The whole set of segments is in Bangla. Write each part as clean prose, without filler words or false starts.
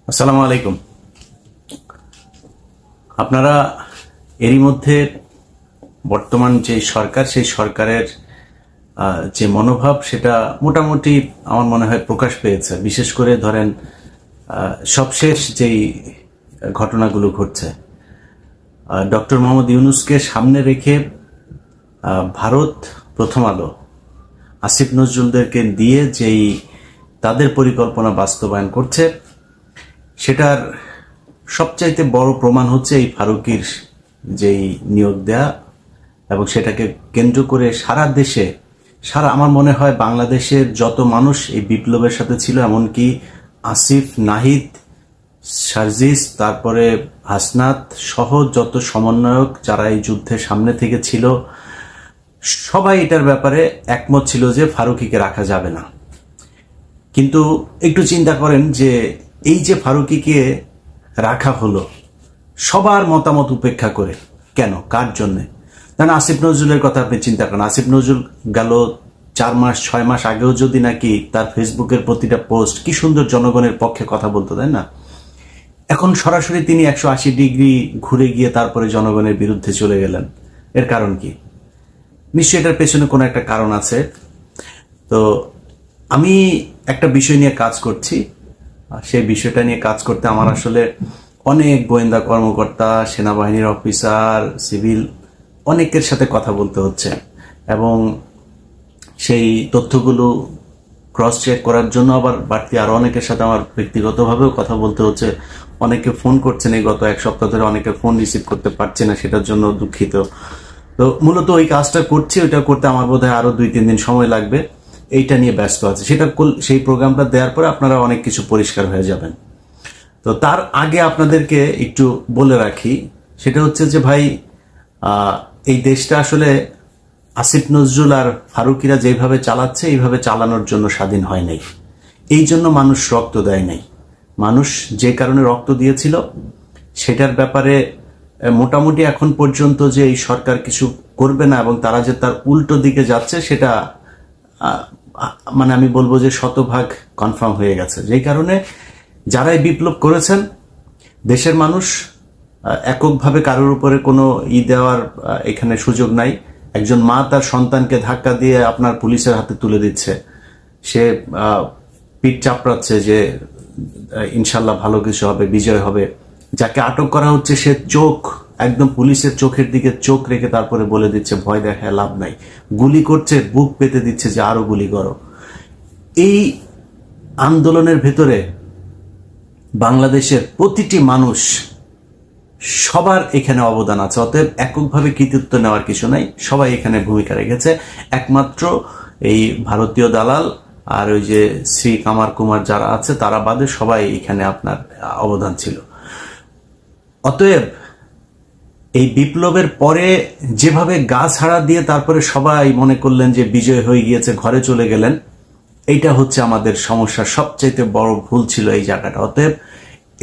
আসসালামু আলাইকুম। আপনারা এরই মধ্যে বর্তমান যে সরকার, সেই সরকারের যে মনোভাব সেটা মোটামুটি আমার মনে হয় প্রকাশ পেয়েছে। বিশেষ করে ধরেন সবশেষ যেই ঘটনাগুলো ঘটছে, ডক্টর মোহাম্মদ ইউনূসকে সামনে রেখে ভারত, প্রথম আলো, আসিফ নজরুলদেরকে দিয়ে যেই তাদের পরিকল্পনা বাস্তবায়ন করছে, সেটার সবচাইতে বড় প্রমাণ হচ্ছে এই ফারুকীর যেই নিয়োগ দেয়া, এবং সেটাকে কেন্দ্র করে সারা দেশে, আমার মনে হয় বাংলাদেশের যত মানুষ এই বিপ্লবের সাথে ছিল, এমনকি আসিফ, নাহিদ, সার্জিস, তারপরে হাসনাত সহ যত সমন্বয়ক যারা এই যুদ্ধের সামনে থেকে ছিল, সবাই এটার ব্যাপারে একমত ছিল যে ফারুকীকে রাখা যাবে না। কিন্তু একটু চিন্তা করেন যে এই যে ফারুকীকে রাখা হলো সবার মতামত উপেক্ষা করে, কেন, কার জন্যে? কারণ আসিফ নজরুলের কথা আপনি চিন্তা করেন। আসিফ নজরুল গেল 4 মাস 6 মাস আগেও যদি নাকি তার ফেসবুকের প্রতিটা পোস্ট কি সুন্দর জনগণের পক্ষে কথা বলতো, তাই না? এখন সরাসরি তিনি 180 ডিগ্রি ঘুরে গিয়ে তারপরে জনগণের বিরুদ্ধে চলে গেলেন। এর কারণ কি? নিশ্চয়ই এটার পেছনে কোনো একটা কারণ আছে। তো আমি একটা বিষয় নিয়ে কাজ করছি, সেই বিষয়টা নিয়ে কাজ করতে আমার আসলে অনেক গোয়েন্দা কর্মকর্তা, সেনাবাহিনীর অফিসার, সিভিল অনেকের সাথে কথা বলতে হচ্ছে, এবং সেই তথ্যগুলো ক্রস চেক করার জন্য আবার বাড়তি আরো অনেকের সাথে আমার ব্যক্তিগতভাবেও কথা বলতে হচ্ছে। অনেকে ফোন করছেন, এই গত 1 সপ্তাহ ধরে অনেকে ফোন রিসিভ করতে পারছে না, সেটার জন্য দুঃখিত। তো মূলত ওই কাজটা করছি, ওইটা করতে আমার বোধহয় আরো 2-3 দিন সময় লাগবে। এইটা নিয়ে ব্যস্ত আছে। সেই প্রোগ্রামটা দেওয়ার পরে আপনারা অনেক কিছু পরিষ্কার হয়ে যাবেন। তো তার আগে আপনাদেরকে একটু বলে রাখি, সেটা হচ্ছে যে ভাই, এই দেশটা আসলে আসিফ নজরুল আর ফারুকীরা যেভাবে চালাচ্ছে, এইভাবে চালানোর জন্য স্বাধীন হয় নাই। এই জন্য মানুষ রক্ত দেয় নাই। মানুষ যে কারণে রক্ত দিয়েছিল সেটার ব্যাপারে মোটামুটি এখন পর্যন্ত যে এই সরকার কিছু করবে না এবং তারা যে তার উল্টো দিকে যাচ্ছে, সেটা মানে আমি বলবো যে শতভাগ কনফার্ম হয়ে গেছে। যেই কারণে যারা এই বিপ্লব করেছেন, দেশের মানুষ এককভাবে কারোর উপরে কোনো দেওয়ার এখানে সুযোগ নাই। একজন মা তার সন্তানকে ধাক্কা দিয়ে আপনার পুলিশের হাতে তুলে দিচ্ছে, সে পিঠ চাপড়াচ্ছে যে ইনশাল্লাহ ভালো কিছু হবে, বিজয় হবে। যাকে আটক করা হচ্ছে সে চোখ একদম পুলিশের চোখের দিকে চোখ রেখে তারপরে বলে দিচ্ছে ভয় দেখায় লাভ নাই, গুলি করছে, বুক পেতে দিচ্ছে যে আরো গুলি করো। এই আন্দোলনের ভেতরে বাংলাদেশের প্রতিটি মানুষ, সবার এখানে অবদান আছে। অতএব এককভাবে কৃতিত্ব নেওয়ার কিছু নাই, সবাই এখানে ভূমিকা রেখেছে। একমাত্র এই ভারতীয় দালাল আর ওই যে শ্রী কামার কুমার যারা আছে তারা বাদে সবাই এখানে আপনার অবদান ছিল। অতএব এই বিপ্লবের পরে যেভাবে গা ছাড়া দিয়ে তারপরে সবাই মনে করলেন যে বিজয় হয়ে গিয়েছে, ঘরে চলে গেলেন, এইটা হচ্ছে আমাদের সমস্যার সবচাইতে বড় ভুল ছিল এই জায়গাটা। অতএব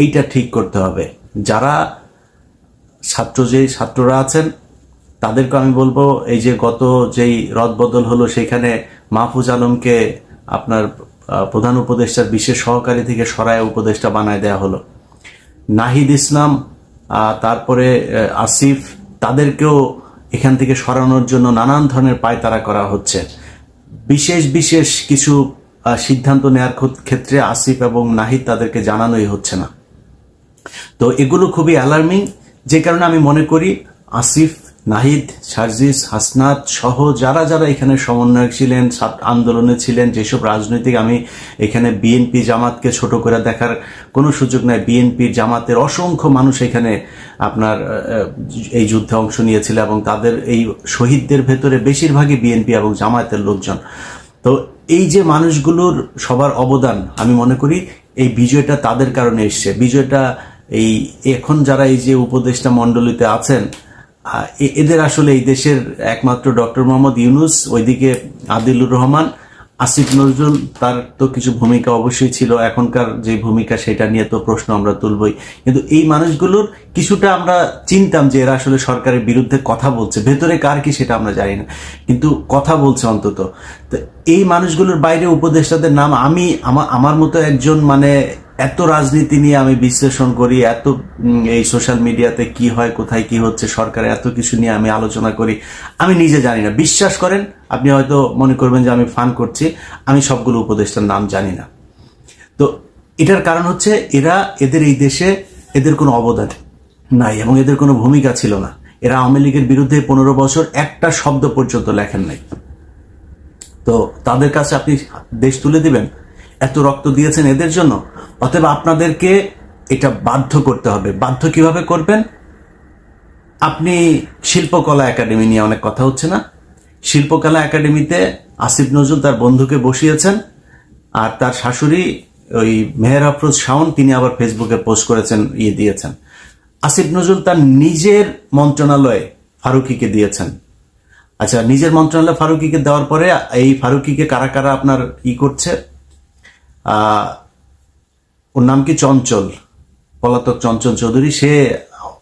এইটা ঠিক করতে হবে। যারা ছাত্ররা আছেন তাদেরকে আমি বলবো, এই যে গত যেই রদবদল হলো সেখানে মাহফুজ আলমকে আপনার প্রধান উপদেষ্টার বিশেষ সহকারী থেকে সরায় উপদেষ্টা বানায় দেয়া হলো। নাহিদ ইসলাম, তারপরে আসিফ, তাদেরকেও এখান থেকে সরানোর জন্য নানান ধরনের পায়তারা করা হচ্ছে। বিশেষ কিছু সিদ্ধান্ত নেওয়ার ক্ষেত্রে আসিফ এবং নাহিদ তাদেরকে জানানোই হচ্ছে না। তো এগুলো খুবই অ্যালার্মিং, যে কারণে আমি মনে করি আসিফ, নাহিদ, সার্জিস, হাসনাত সহ যারা যারা এখানে সমন্বয়ক ছিলেন, আন্দোলনে ছিলেন, যেসব রাজনৈতিক, আমি এখানে বিএনপি জামাতকে ছোট করে দেখার কোনো সুযোগ নাই। বিএনপির জামাতের অসংখ্য মানুষ এখানে আপনার এই যুদ্ধে অংশ নিয়েছিল, এবং তাদের এই শহীদদের ভেতরে বেশিরভাগই বিএনপি এবং জামায়াতের লোকজন। তো এই যে মানুষগুলোর সবার অবদান, আমি মনে করি এই বিজয়টা তাদের কারণে এসছে। বিজয়টা এই এখন যারা এই যে উপদেষ্টা মণ্ডলীতে আছেন, এদের আসলে এই দেশের একমাত্র ডক্টর মোহাম্মদ ইউনূস, ওইদিকে আদিলুর রহমান, আসিফ নজরুল, তার তো কিছু ভূমিকা অবশ্যই ছিল, এখনকার যে ভূমিকা সেটা নিয়ে তো প্রশ্ন আমরা তুলবই। কিন্তু এই মানুষগুলোর কিছুটা আমরা চিনতাম যে এরা আসলে সরকারের বিরুদ্ধে কথা বলছে, ভেতরে কার কি সেটা আমরা জানি না, কিন্তু কথা বলছে অন্তত। তো এই মানুষগুলোর বাইরে উপদেষ্টাদের নাম আমি আমার মতো একজন মানে এত রাজনীতি নিয়ে আমি বিশ্লেষণ করি, এত এই সোশ্যাল মিডিয়াতে কি হয়, কোথায় কি হচ্ছে, সরকারে এত কিছু নিয়ে আমি আলোচনা করি, আমি নিজে জানি না। বিশ্বাস করেন, আপনি হয়তো মনে করবেন যে আমি ফান করছি, আমি সবগুলো উপদেষ্টার নাম জানি না। তো এটার কারণ হচ্ছে এদের এই দেশে এদের কোনো অবদান নাই এবং এদের কোনো ভূমিকা ছিল না। এরা আওয়ামী লীগের বিরুদ্ধে 15 বছর একটা শব্দ পর্যন্ত লেখেন নাই। তো তাদের কাছে আপনি দেশ তুলে দিবেন? এত রক্ত দিয়েছেন এদের জন্য, অতএব আপনাদেরকে এটা বাধ্য করতে হবে। বাধ্য কিভাবে করবেন? আপনি শিল্পকলা একাডেমি নিয়ে অনেক কথা হচ্ছে না? শিল্পকলা একাডেমিতে আসিফ নজরুল তার বন্ধুকে বসিয়েছেন, আর তার শাশুড়ি ওই মেহের আফরোজ শাওন, তিনি আবার ফেসবুকে পোস্ট করেছেন, দিয়েছেন। আসিফ নজরুল তার নিজের মন্ত্রণালয়ে ফারুকিকে দিয়েছেন। আচ্ছা, নিজের মন্ত্রণালয় ফারুকিকে দেওয়ার পরে এই ফারুকিকে কারা কারা আপনার করছে, ওর নাম কি, চঞ্চল, পলাতক চঞ্চল চৌধুরী, সে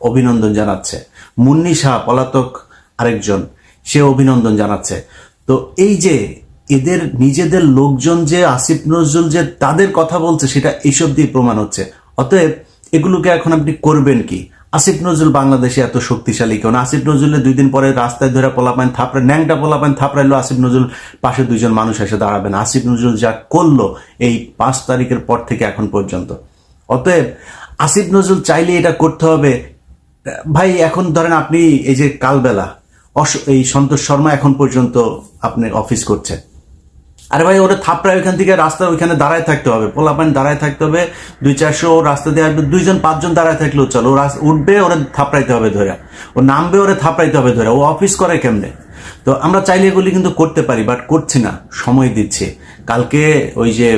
অভিনন্দন জানাচ্ছে। মুন্নি শাহ পলাতক আরেকজন, সে অভিনন্দন জানাচ্ছে। তো এই যে এদের নিজেদের লোকজন যে আসিফ নজরুল যে তাদের কথা বলছে, সেটা এইসব দিয়ে প্রমাণ হচ্ছে। অতএব এগুলোকে এখন আপনি করবেন কি? আসিফ নজরুল বাংলাদেশে এত শক্তিশালী কেন? আসিফ নজরুলের 2 দিন পরে রাস্তায় ধরে পোলাপান থাপড়ে, ন্যাংটা পোলাপান থাপড়াইলো, আসিফ নজরুল পাশে 2 জন মানুষ এসে দাঁড়াবেন? আসিফ নজরুল যা করলো এই 5 তারিখের পর থেকে এখন পর্যন্ত। অতএব আসিফ নজরুল চাইলে এটা করতে হবে। ভাই এখন ধরেন আপনি এই যে কালবেলা এই সন্তোষ শর্মা এখন পর্যন্ত আপনি অফিস করছে, আরে ভাই ওরা থাপড়ায় ওইখান থেকে রাস্তা ওইখানে দাঁড়ায় থাকতে হবে, পোলাপান দাঁড়ায় থাকতে হবে, 200-400 রাস্তা দিয়ে আসবে, 2-5 দাঁড়ায় থাকলেও চলো, ওরা উঠবে ওরা থাপড়াইতে হবে ধরে, ও নামবে ওরা থাপড়াইতে হবে ধরে, ও অফিস করে কেমনে? তো আমরা চাইলে এগুলি কিন্তু করতে পারি, বাট করছি না, সময় দিচ্ছি। কালকে ওই যে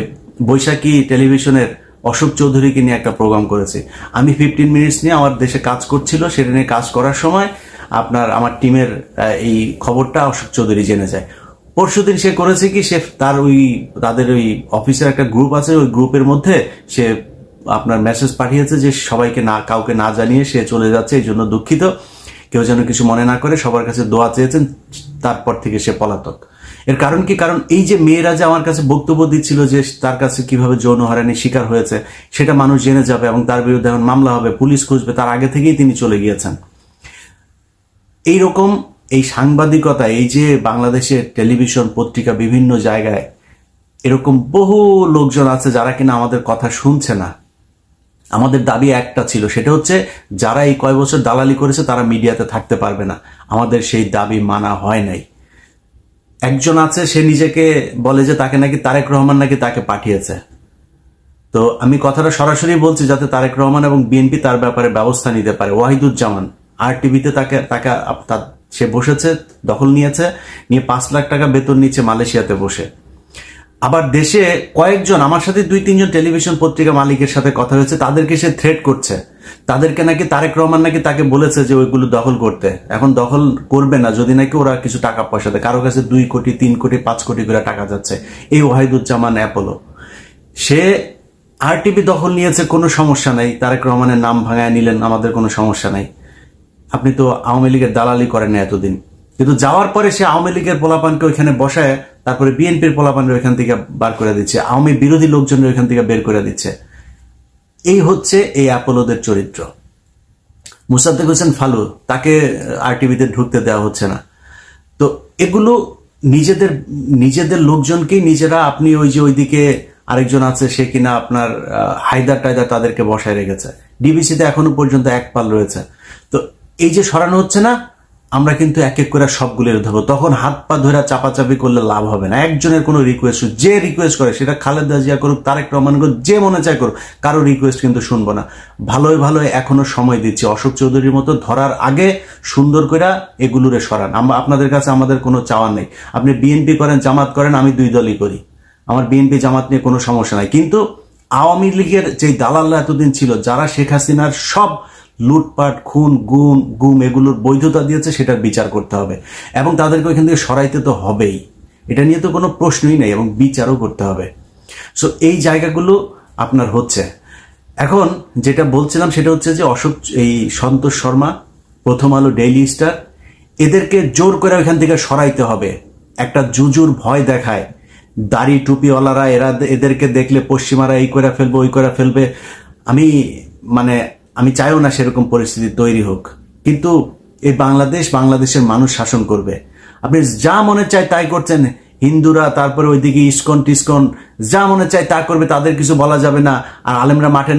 বৈশাখী টেলিভিশনের অশোক চৌধুরীকে নিয়ে একটা প্রোগ্রাম করেছি আমি, 15 মিনিটস নিয়ে আমার দেশে কাজ করছিল, সেটা নিয়ে কাজ করার সময় আমার টিমের এই খবরটা অশোক চৌধুরী জেনে যায়। পরশুদিন সে করেছে কি, সে তাদের ওই অফিসের একটা গ্রুপ আছে, ওই গ্রুপের মধ্যে সে আপনার মেসেজ পাঠিয়েছে যে সবাইকে কাউকে না জানিয়ে সে চলে যাচ্ছে, এই জন্য দুঃখিত, কেউ যেন কিছু মনে না করে, সবার কাছে দোয়া চেয়েছেন। তারপর থেকে সে পলাতক। এর কারণ কি? কারণ এই যে মেয়েরা যে আমার কাছে বক্তব্য দিচ্ছিল যে তার কাছে কিভাবে যৌন হয়রানির শিকার হয়েছে, সেটা মানুষ জেনে যাবে এবং তার বিরুদ্ধে এখন মামলা হবে, পুলিশ খুঁজবে, তার আগে থেকেই তিনি চলে গিয়েছেন। এইরকম এই সাংবাদিকতা, এই যে বাংলাদেশের টেলিভিশন পত্রিকা বিভিন্ন জায়গায় এরকম বহু লোকজন আছে যারা কিনা আমাদের কথা শুনছে না। আমাদের দাবি একটা ছিল, সেটা হচ্ছে যারা এই কয় বছর দালালি করেছে তারা মিডিয়াতে থাকতে পারবে না। আমাদের সেই দাবি মানা হয় নাই। একজন আছে, সে নিজেকে বলে যে তাকে নাকি তারেক রহমান নাকি তাকে পাঠিয়েছে। তো আমি কথাটা সরাসরি বলছি যাতে তারেক রহমান এবং বিএনপি তার ব্যাপারে ব্যবস্থা নিতে পারে। ওয়াহিদুজ্জামান RTV-তে তাকে সে বসেছে, দখল নিয়েছে, নিয়ে 5 লাখ টাকা বেতন নিচ্ছে মালয়েশিয়াতে বসে। আবার দেশে কয়েকজন, আমার সাথে 2-3 জন টেলিভিশন পত্রিকা মালিকের সাথে কথা হয়েছে, তাদেরকে সে থ্রেট করছে। তাদেরকে নাকি তারেক রহমান নাকি তাকে বলেছে যে ওইগুলো দখল করতে। এখন দখল করবে না যদি নাকি ওরা কিছু টাকা পয়সা দেয়। কারো কাছে 2 কোটি, 3 কোটি, 5 কোটি করে টাকা যাচ্ছে। এই ওয়াহিদুজ্জামান অ্যাপোলো, সে RTV দখল নিয়েছে, কোনো সমস্যা নাই, তারেক রহমানের নাম ভাঙায় নিলেন, আমাদের কোনো সমস্যা নাই। আপনি তো আওয়ামী লীগের দালালি করেন না এতদিন, কিন্তু যাওয়ার পরে সে আওয়ামী লীগের পোলাপানকে ওইখানে বসায়, তারপরে বিএনপির পোলাপানকে ওইখান থেকে বার করে দিচ্ছে, আওয়ামী বিরোধী লোকজনের ওইখান থেকে বের করে দিচ্ছে। এই হচ্ছে এই অ্যাপোলোদের চরিত্র। মুসাদ্দেক হোসেন ফালু, তাকে RTV-তে ঢুকতে দেওয়া হচ্ছে না। তো এগুলো নিজেদের লোকজনকেই নিজেরা, আপনি ওই যে ওইদিকে আরেকজন আছে, সে কিনা আপনার হায়দার টায়দার তাদেরকে বসায় রেখেছে। DBC-তে এখনো পর্যন্ত 1 পাল রয়েছে। তো এই যে সরানো হচ্ছে না, আমরা কিন্তু এক এক করে সবগুলো ধরবো। তখন হাত পা ধরে চাপাচাপি করলে লাভ হবে না। একজনের কোনো রিকোয়েস্ট, যে রিকোয়েস্ট করে, সেটা খালেদা জিয়া করুক, তারেক রহমান করুক, যে মনে চায় করুক, কারো রিকোয়েস্ট কিন্তু শুনবো না। ভালোই এখনো সময় দিচ্ছি। অশোক চৌধুরীর মতো ধরার আগে সুন্দর করে এগুলোরে সরান। আপনাদের কাছে আমাদের কোনো চাওয়া নেই। আপনি বিএনপি করেন, জামাত করেন, আমি 2 দলই করি, আমার বিএনপি জামাত নিয়ে কোনো সমস্যা নাই। কিন্তু আওয়ামী লীগের যে দালালরা এতদিন ছিল, যারা শেখ হাসিনার সব লুটপাট, খুন, গুম এগুলোর বৈধতা দিয়েছে, সেটার বিচার করতে হবে এবং তাদেরকে ওইখান থেকে সরাইতে তো হবেই। এটা নিয়ে তো কোনো প্রশ্নই নেই, এবং বিচারও করতে হবে। সো এই জায়গাগুলো আপনার হচ্ছে। এখন যেটা বলছিলাম সেটা হচ্ছে যে এই সন্তোষ শর্মা, প্রথম আলো, ডেইলি স্টার, এদেরকে জোর করে ওইখান থেকে সরাইতে হবে। একটা জুজুর ভয় দেখায় দাড়ি টুপিওয়ালারা এদেরকে দেখলে পশ্চিমারা এই করে ফেলবে ওই করে ফেলবে। আমি চাইও না সেরকম পরিস্থিতি তৈরি হোক, কিন্তু এই বাংলাদেশের মানুষ শাসন করবে। আপনি যা মনে চায় তাই করছেন, হিন্দুরা, তারপরে ওইদিকে ইসকন টিসকন যা মনে চায় তা করবে, তাদের কিছু বলা যাবে না। আর আলেমরা মাঠে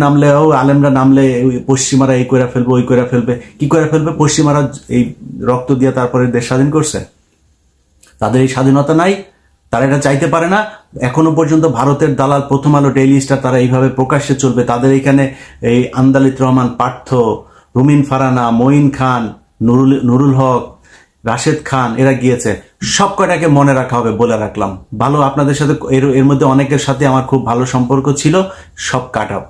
নামলে পশ্চিমারা এই করে ফেলবে ওই করে ফেলবে। কি করে ফেলবে? পশ্চিমারা এই রক্ত দিয়ে তারপরে দেশ স্বাধীন করছে, তাদের এই স্বাধীনতা নাই, তারা এটা চাইতে পারে না। এখনো পর্যন্ত ভারতের দালাল প্রথম আলো, ডেইলি স্টার, তারা এইভাবে প্রকাশ্যে চলবে। তাদের এখানে এই আন্দালিত রহমান, পার্থ, রুমিন ফারানা, মঈন খান, নুরুল হক, রাশেদ খান, এরা গিয়েছে। সব কয়টাকে মনে রাখা হবে, বলে রাখলাম। ভালো, আপনাদের সাথে এর মধ্যে অনেকের সাথে আমার খুব ভালো সম্পর্ক ছিল, সব কাট আপ,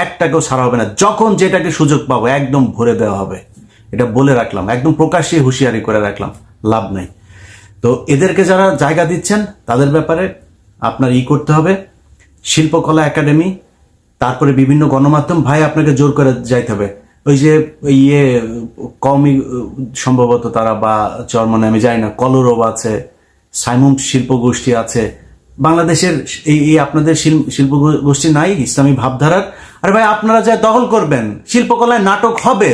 একটাকেও ছাড়া হবে না। যখন যেটাকে সুযোগ পাবো একদম ভরে দেওয়া হবে, এটা বলে রাখলাম, একদম প্রকাশ্যে হুঁশিয়ারি করে রাখলাম, লাভ নাই। তো এদেরকে যারা জায়গা দিচ্ছেন তাদের ব্যাপারে আপনার করতে হবে। শিল্পকলা একাডেমি, তারপরে বিভিন্ন গণমাধ্যম, ভাই আপনাকে জোর করে যাইতে হবে। ওই যে কওমি সম্ভবত তারা, বা চরমনে আমি জানি না, কলরব আছে, সাইমুম শিল্প গোষ্ঠী আছে বাংলাদেশের। এই আপনাদের শিল্প গোষ্ঠী নাই ইসলামী ভাবধারার? আরে ভাই, আপনারা যা দখল করবেন, শিল্পকলায় নাটক হবে,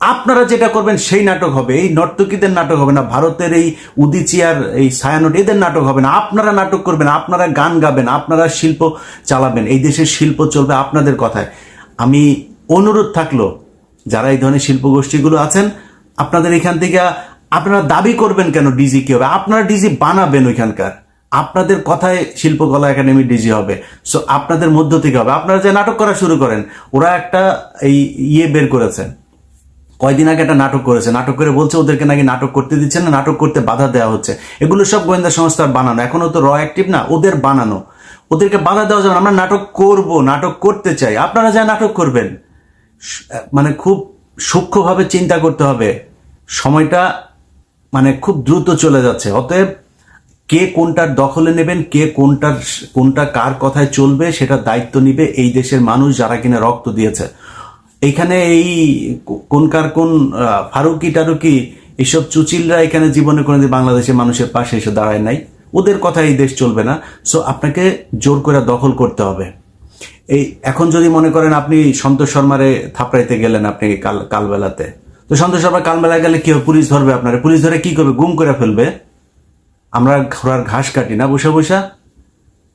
আপনারা যেটা করবেন সেই নাটক হবে। এই নর্তকীদের নাটক হবে না, ভারতের এই উদিচিয়ার, এই ছায়ানট, এদের নাটক হবে না। আপনারা নাটক করবেন, আপনারা গান গাবেন, আপনারা শিল্প চালাবেন। এই দেশের শিল্প চলবে আপনাদের কথায়। আমি অনুরোধ থাকলো, যারা এই ধরনের শিল্প গোষ্ঠীগুলো আছেন, আপনাদের এখান থেকে আপনারা দাবি করবেন কেন ডিজি কি হবে? আপনারা ডিজি বানাবেন ওইখানকার, আপনাদের কথায় শিল্পকলা একাডেমি ডিজি হবে। সো আপনাদের মধ্য থেকে হবে। আপনারা যে নাটক করা শুরু করেন, ওরা একটা বের করেছে কয়দিন আগে, একটা নাটক করেছে, নাটক করে বলছে ওদেরকে নাকি নাটক করতে দিচ্ছে না, নাটক করতে বাধা দেওয়া হচ্ছে। এগুলো সব গোয়েন্দা সংস্থার বানানো, এখনো তো অ্যাক্টিভ না, ওদের বানানো। ওদেরকে বাধা দেওয়া যাবে না। আমরা নাটক করব, নাটক করতে চাই, আপনারা যা নাটক করবেন। খুব সূক্ষ্মভাবে চিন্তা করতে হবে, সময়টা খুব দ্রুত চলে যাচ্ছে। অতএব কে কোনটার দখলে নেবেন, কে কোনটা কার কথায় চলবে, সেটা দায়িত্ব নিবে এই দেশের মানুষ, যারা কিনা রক্ত দিয়েছে। এইখানে কোন ফারুকি টারুকি, এইসব চুচিলরা এখানে জীবনে কোনোদিন বাংলাদেশের মানুষের পাশে এসে দাঁড়ায় নাই। ওদের কথা এই দেশ চলবে না। সো আপনাকে জোর করে দখল করতে হবে। এখন যদি মনে করেন আপনি সন্তোষ শর্মারে থাপড়াইতে গেলেন, আপনি কালবেলাতে, তো সন্তোষ শর্মা কালবেলায় গেলে কি হবে? পুলিশ ধরবে আপনারে। পুলিশ ধরে কি করবে? গুম করে ফেলবে। আমরা ঘোড়ার ঘাস কাটি না বসে বসে।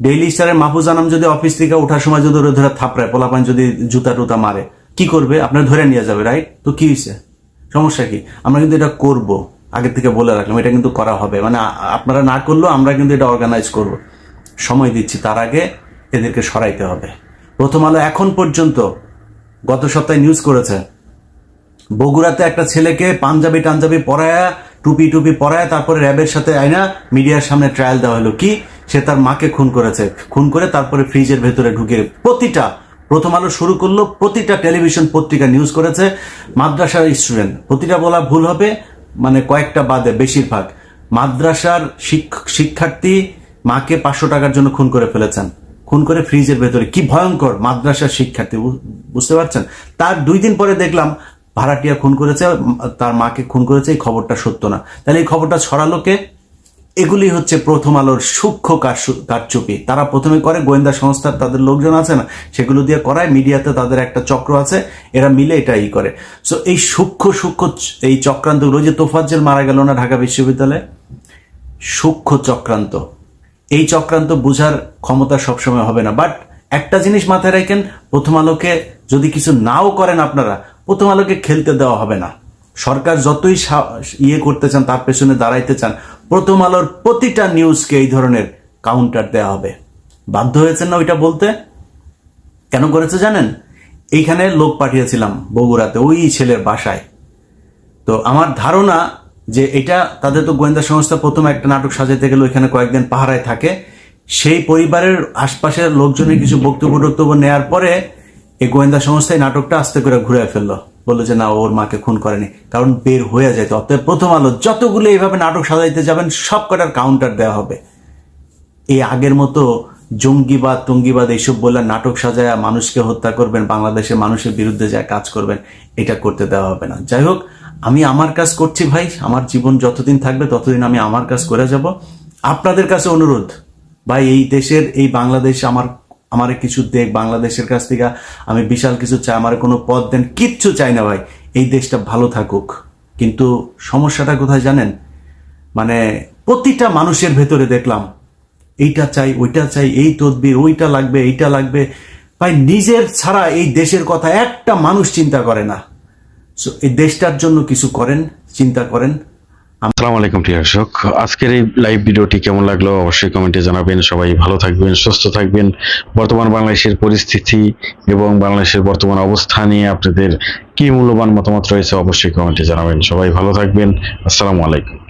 ডেইলি স্টারের মাহফুজ আনাম যদি অফিস থেকে ওঠার সময় যদি ওরা ধরে থাপড়ায়, পোলাপান যদি জুতা টুতা মারে, কি করবে? আপনার ধরে নিয়ে যাবে, রাইট? তো কি হয়েছে? সমস্যা কি? আমরা কিন্তু এটা করব, আগের থেকে বলে রাখলাম, এটা কিন্তু করা হবে। আপনারা না করলেও আমরা কিন্তু এটা অর্গানাইজ করব। সময় দিচ্ছি, তার আগে এদেরকে সরাইতে হবে। প্রথম আলো এখন পর্যন্ত গত সপ্তাহে নিউজ করেছে, বগুড়াতে একটা ছেলেকে পাঞ্জাবি পরায়া, টুপি পরায়া, তারপরে র্যাবের সাথে আইনা মিডিয়ার সামনে ট্রায়াল দেওয়া হলো। কি? সে তার মাকে খুন করেছে। খুন করে তারপরে ফ্রিজের ভেতরে ঢুকে প্রথম আলো শুরু করলো, প্রতিটা টেলিভিশন পত্রিকা নিউজ করেছে। মাদ্রাসার স্টুডেন্ট, প্রতিটা বলা ভুল হবে, কয়েকটা বাদে বেশিরভাগ মাদ্রাসার শিক্ষার্থী মাকে 500 টাকার জন্য খুন করে ফেলেছেন। খুন করে ফ্রিজের ভেতরে। কি ভয়ঙ্কর! মাদ্রাসার শিক্ষার্থী, বুঝতে পারছেন? তার 2 দিন পরে দেখলাম ভাড়াটিয়া খুন করেছে, তার মাকে খুন করেছে। এই খবরটা সত্য না। তাহলে এই খবরটা ছড়ালো কে? এগুলি হচ্ছে প্রথম আলোর সূক্ষ্ম কারচুপি। তারা প্রথমে করে, গোয়েন্দা সংস্থার তাদের লোকজন আছে না, সেগুলো দিয়ে করায়। মিডিয়াতে তাদের একটা চক্র আছে, এরা মিলে এটা করে। সো এই সূক্ষ্ম এই চক্রান্তগুলো, যে তোফাজ্জল মারা গেল না ঢাকা বিশ্ববিদ্যালয়ে, সূক্ষ্ম চক্রান্ত। এই চক্রান্ত বোঝার ক্ষমতা সবসময় হবে না। বাট একটা জিনিস মাথায় রাখেন, প্রথম আলোকে যদি কিছু নাও করেন আপনারা, প্রথম আলোকে খেলতে দেওয়া হবে না। সরকার যতই করতে চান, তার পেছনে দাঁড়াইতে চান, প্রথম আলোর প্রতিটা নিউজকে এই ধরনের কাউন্টার দেওয়া হবে। বাধ্য হয়েছেন না ওইটা বলতে? কেন করেছে জানেন? এইখানে লোক পাঠিয়েছিলাম বগুড়াতে, ওই ছেলের বাসায়। তো আমার ধারণা যে এটা তাদের তো গোয়েন্দা সংস্থা প্রথমে একটা নাটক সাজাইতে গেল, এখানে কয়েকদিন পাহারায় থাকে। সেই পরিবারের আশপাশের লোকজনের কিছু বক্তব্য নেওয়ার পরে এই গোয়েন্দা সংস্থায় নাটকটা আস্তে করে ঘুরে ফেললো, বললো যে না, ওর মাকে খুন করেনি, কারণ বের হয়ে যেত। অতএব প্রথম আলো যতগুলো এইভাবে নাটক সাজাইতে যাবেন, সব কটার কাউন্টার দেওয়া হবে। এই আগের মতো টঙ্গিবাদ এইসব বললে নাটক সাজায় মানুষকে হত্যা করবেন, বাংলাদেশের মানুষের বিরুদ্ধে যা কাজ করবেন, এটা করতে দেওয়া হবে না। যাই হোক, আমি আমার কাজ করছি ভাই। আমার জীবন যতদিন থাকবে ততদিন আমি আমার কাজ করে যাব। আপনাদের কাছে অনুরোধ, ভাই এই দেশের, এই বাংলাদেশ আমার কিছু দেখ, বাংলাদেশের কাছ থেকে আমি বিশাল কিছু চাই, আমার কোনো পদ দেন, কিচ্ছু চাই না ভাই, এই দেশটা ভালো থাকুক। কিন্তু সমস্যাটা কোথায় জানেন? মানে প্রতিটা মানুষের ভেতরে দেখলাম এইটা চাই, ওইটা চাই, এই তদবির, ওইটা লাগবে, এইটা লাগবে। ভাই নিজের ছাড়া এই দেশের কথা একটা মানুষ চিন্তা করে না। সো এই দেশটার জন্য কিছু করেন, চিন্তা করেন। আসসালামু আলাইকুম প্রিয় দর্শক, আজকের এই লাইভ ভিডিওটি কেমন লাগলো অবশ্যই কমেন্টে জানাবেন। সবাই ভালো থাকবেন, সুস্থ থাকবেন। বর্তমান বাংলাদেশের পরিস্থিতি এবং বাংলাদেশের বর্তমান অবস্থা নিয়ে আপনাদের কি মূল্যবান মতামত রয়েছে অবশ্যই কমেন্টে জানাবেন। সবাই ভালো থাকবেন। আসসালামু আলাইকুম।